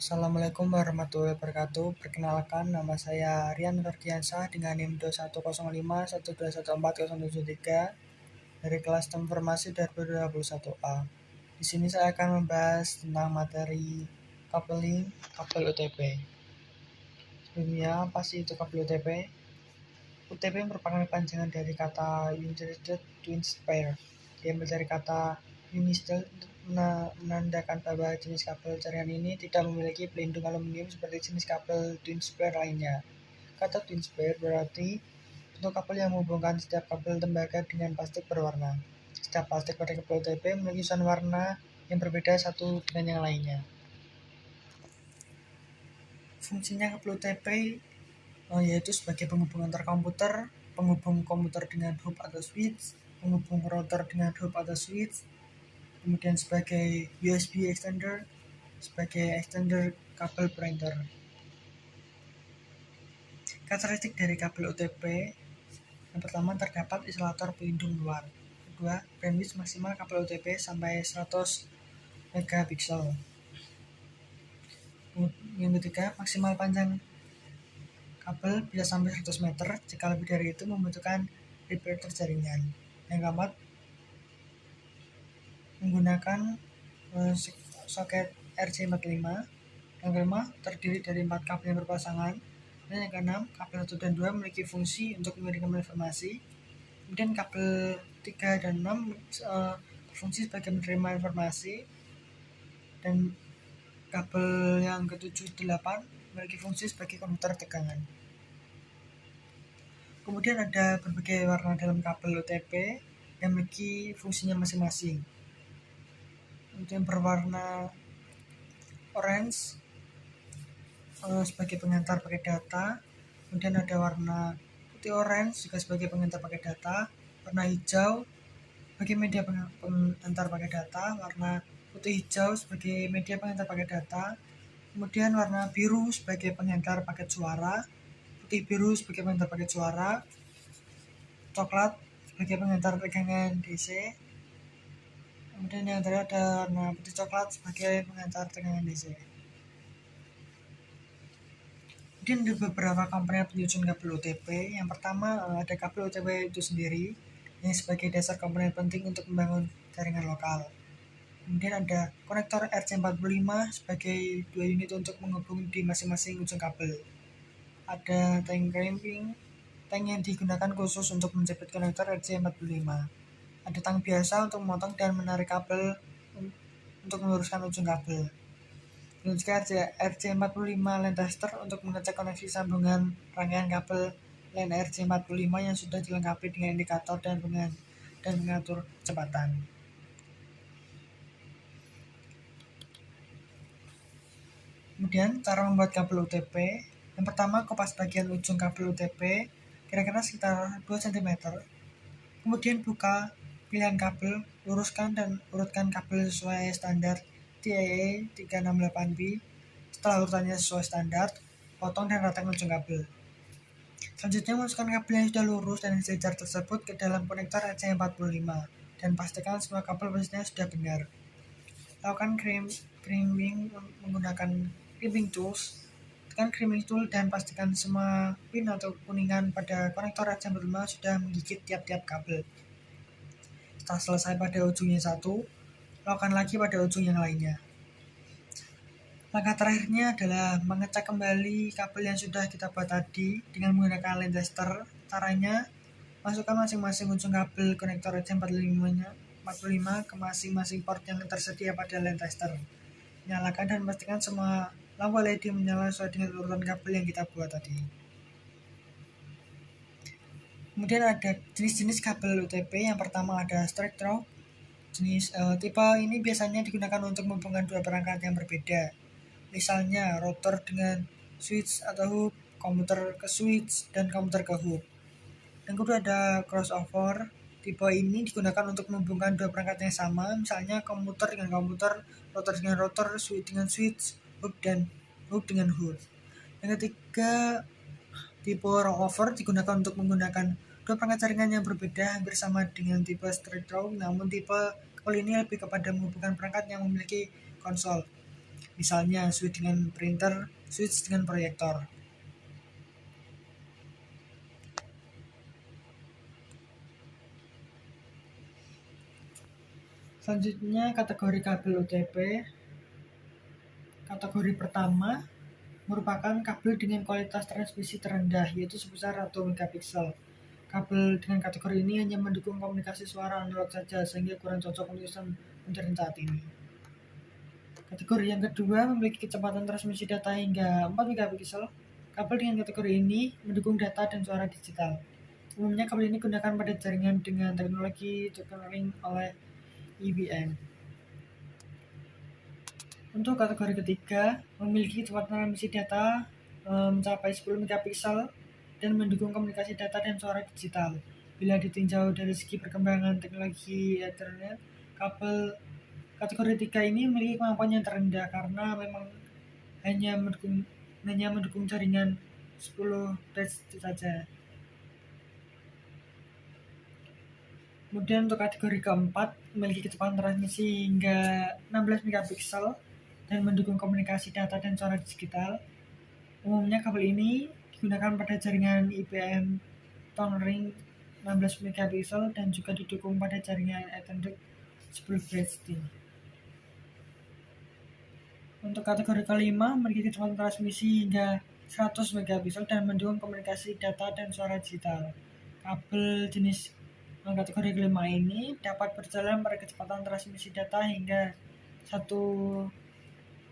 Assalamualaikum warahmatullahi wabarakatuh. Perkenalkan, nama saya Rian Ferdiansah dengan NIM 2105121407 dari kelas Informasi 2021A. Di sini saya akan membahas tentang materi coupling kabel UTP. Sebelumnya, apa sih itu kabel UTP? UTP merupakan panjangan dari kata United Twin Pair. Diambil dari kata Unistel untuk menandakan bahwa jenis kabel jaringan ini tidak memiliki pelindung aluminium seperti jenis kabel twin pair lainnya. Kata twin pair berarti bentuk kabel yang menghubungkan setiap kabel tembaga dengan plastik berwarna. Setiap plastik pada kabel UTP memiliki susunan warna yang berbeda satu dengan yang lainnya. Fungsinya kabel UTP yaitu sebagai penghubung antar komputer, penghubung komputer dengan hub atau switch, penghubung router dengan hub atau switch, kemudian sebagai USB extender, sebagai extender kabel printer. Karakteristik dari kabel UTP, yang pertama terdapat isolator pelindung luar. Kedua, bandwidth maksimal kabel UTP sampai 100 megapiksel. Yang ketiga, maksimal panjang kabel bisa sampai 100 meter. Jika lebih dari itu membutuhkan repeater jaringan. Yang keempat, menggunakan soket RJ45. Yang kelima, terdiri dari 4 kabel yang berpasangan. Dan yang keenam, kabel 1 dan 2 memiliki fungsi untuk mengirimkan informasi. Kemudian kabel 3 dan 6 berfungsi sebagai menerima informasi. Dan kabel yang ke-7 8 memiliki fungsi sebagai konverter tegangan. Kemudian ada berbagai warna dalam kabel UTP yang memiliki fungsinya masing-masing. Yang berwarna orange sebagai pengantar paket data, kemudian ada warna putih orange juga sebagai pengantar paket data, warna hijau sebagai media pengantar paket data, warna putih hijau sebagai media pengantar paket data, kemudian warna biru sebagai pengantar paket suara, putih biru sebagai pengantar paket suara, coklat sebagai pengantar tegangan DC, kemudian yang terakhir ada warna putih coklat sebagai pengantar tegangan DC. Kemudian ada beberapa komponen penyusun kabel UTP. Yang pertama ada kabel UTP itu sendiri yang sebagai dasar komponen penting untuk membangun jaringan lokal. Kemudian ada konektor RJ45 sebagai 2 unit untuk menghubungi di masing-masing ujung kabel. Ada tank clamping, tank yang digunakan khusus untuk menjepit konektor RJ45. Ada tang biasa untuk memotong dan menarik kabel untuk meluruskan ujung kabel. Dan juga RJ45 line tester untuk mengecek koneksi sambungan rangkaian kabel line RJ45 yang sudah dilengkapi dengan indikator dan mengatur kecepatan. Kemudian cara membuat kabel UTP. Yang pertama, kupas bagian ujung kabel UTP kira-kira sekitar 2 cm. Kemudian buka pilihan kabel, luruskan dan urutkan kabel sesuai standar TIA 368B. Setelah urutannya sesuai standar, potong dan ratakan ujung kabel. Selanjutnya, masukkan kabel yang sudah lurus dan sejajar tersebut ke dalam konektor RJ45 dan pastikan semua kabel posisinya sudah benar. Lakukan crimping menggunakan crimping tools. Tekan crimping tool dan pastikan semua pin atau kuningan pada konektor RJ45 sudah menggigit tiap-tiap kabel. Setelah selesai pada ujungnya satu, lakukan lagi pada ujung yang lainnya. Langkah terakhirnya adalah mengecek kembali kabel yang sudah kita buat tadi dengan menggunakan line tester. Caranya, masukkan masing-masing ujung kabel konektor RJ45 ke masing-masing port yang tersedia pada line tester. Nyalakan dan pastikan semua lampu LED menyala sesuai dengan urutan kabel yang kita buat tadi. Kemudian ada jenis-jenis kabel UTP. Yang pertama ada straight through. Tipe ini biasanya digunakan untuk menghubungkan dua perangkat yang berbeda. Misalnya router dengan switch atau hub, komputer ke switch, dan komputer ke hub. Yang kedua ada crossover. Tipe ini digunakan untuk menghubungkan dua perangkat yang sama, misalnya komputer dengan komputer, router dengan router, switch dengan switch, hub dengan hub. Yang ketiga, tipe rollover digunakan untuk menggunakan dua perangkat jaringan yang berbeda hampir sama dengan tipe straight through, namun tipe kabel ini lebih kepada menghubungkan perangkat yang memiliki konsol. misalnya switch dengan printer, switch dengan proyektor. Selanjutnya kategori kabel UTP. Kategori pertama merupakan kabel dengan kualitas transmisi terendah, yaitu sebesar 1 megapiksel. Kabel dengan kategori ini hanya mendukung komunikasi suara analog saja, sehingga kurang cocok untuk sistem modern saat ini. Kategori yang kedua memiliki kecepatan transmisi data hingga 4 megapiksel. Kabel dengan kategori ini mendukung data dan suara digital. Umumnya kabel ini digunakan pada jaringan dengan teknologi tunneling oleh IBM. Untuk kategori ketiga, memiliki kecepatan transmisi data mencapai 10 megapiksel dan mendukung komunikasi data dan suara digital. Bila ditinjau dari segi perkembangan teknologi Ethernet, kabel kategori 3 ini memiliki kemampuan yang terendah karena memang hanya mendukung jaringan 10 Hz saja. Kemudian untuk kategori keempat, memiliki kecepatan transmisi hingga 16 megapiksel dan mendukung komunikasi data dan suara digital. Umumnya kabel ini digunakan pada jaringan IBM tunneling 16 megapiksel dan juga didukung pada jaringan Ethernet 10 Hz. Untuk kategori kelima, memiliki kecepatan transmisi hingga 100 megapiksel dan mendukung komunikasi data dan suara digital. Kabel jenis kategori kelima ini dapat berjalan pada kecepatan transmisi data hingga 1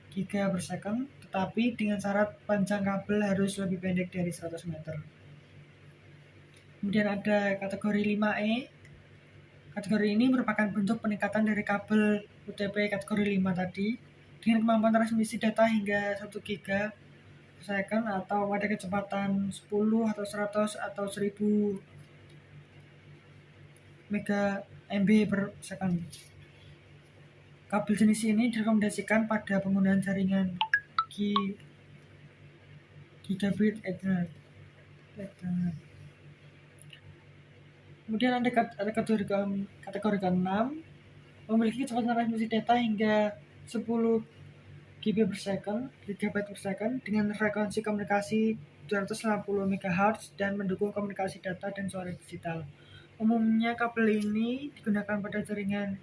giga per second, tetapi dengan syarat panjang kabel harus lebih pendek dari 100 meter. Kemudian ada kategori 5E. Kategori ini merupakan bentuk peningkatan dari kabel UTP kategori 5 tadi dengan kemampuan transmisi data hingga 1 giga per second atau pada kecepatan 10 atau 100 atau 1000 mega MB per second. Kabel jenis ini direkomendasikan pada penggunaan jaringan gigabit Ethernet. Kemudian ada kategori ke-6, memiliki kecepatan transmisi data hingga 10 GB per second dengan frekuensi komunikasi 250 MHz dan mendukung komunikasi data dan suara digital. Umumnya kabel ini digunakan pada jaringan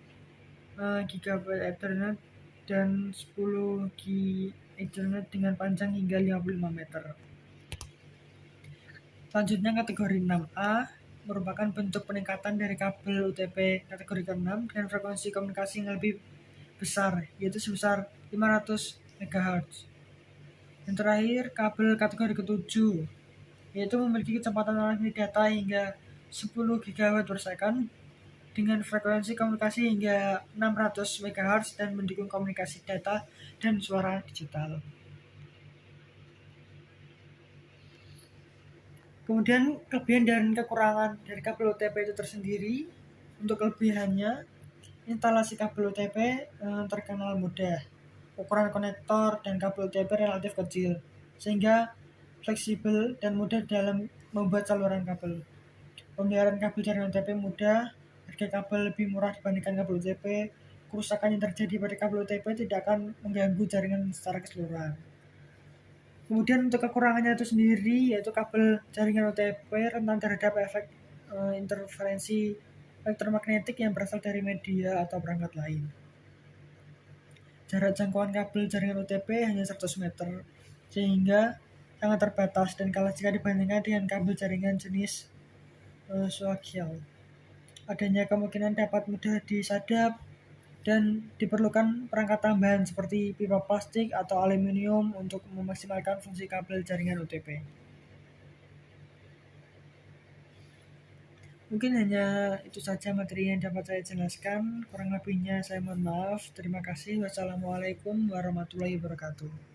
gigabit Ethernet dan 10 G Ethernet dengan panjang hingga 55 meter. Selanjutnya kategori 6A merupakan bentuk peningkatan dari kabel UTP kategori ke-6 dengan frekuensi komunikasi yang lebih besar, yaitu sebesar 500 MHz. Yang terakhir, kabel kategori ke-7, yaitu memiliki kecepatan transmisi data hingga 10 GW per second dengan frekuensi komunikasi hingga 600 MHz dan mendukung komunikasi data dan suara digital. Kemudian kelebihan dan kekurangan dari kabel UTP itu tersendiri. Untuk kelebihannya, instalasi kabel UTP terkenal mudah. Ukuran konektor dan kabel UTP relatif kecil, sehingga fleksibel dan mudah dalam membuat saluran kabel. Pemeliharaan kabel jaringan UTP mudah, harga kabel lebih murah dibandingkan kabel UTP. Kerusakan yang terjadi pada kabel UTP tidak akan mengganggu jaringan secara keseluruhan. Kemudian untuk kekurangannya itu sendiri, yaitu kabel jaringan UTP rentan terhadap efek interferensi elektromagnetik yang berasal dari media atau perangkat lain. Jarak jangkauan kabel jaringan UTP hanya 100 meter, sehingga sangat terbatas dan kalah jika dibandingkan dengan kabel jaringan jenis coaxial. Adanya kemungkinan dapat mudah disadap dan diperlukan perangkat tambahan seperti pipa plastik atau aluminium untuk memaksimalkan fungsi kabel jaringan UTP. Mungkin hanya itu saja materi yang dapat saya jelaskan. Kurang lebihnya saya mohon maaf. Terima kasih. Wassalamualaikum warahmatullahi wabarakatuh.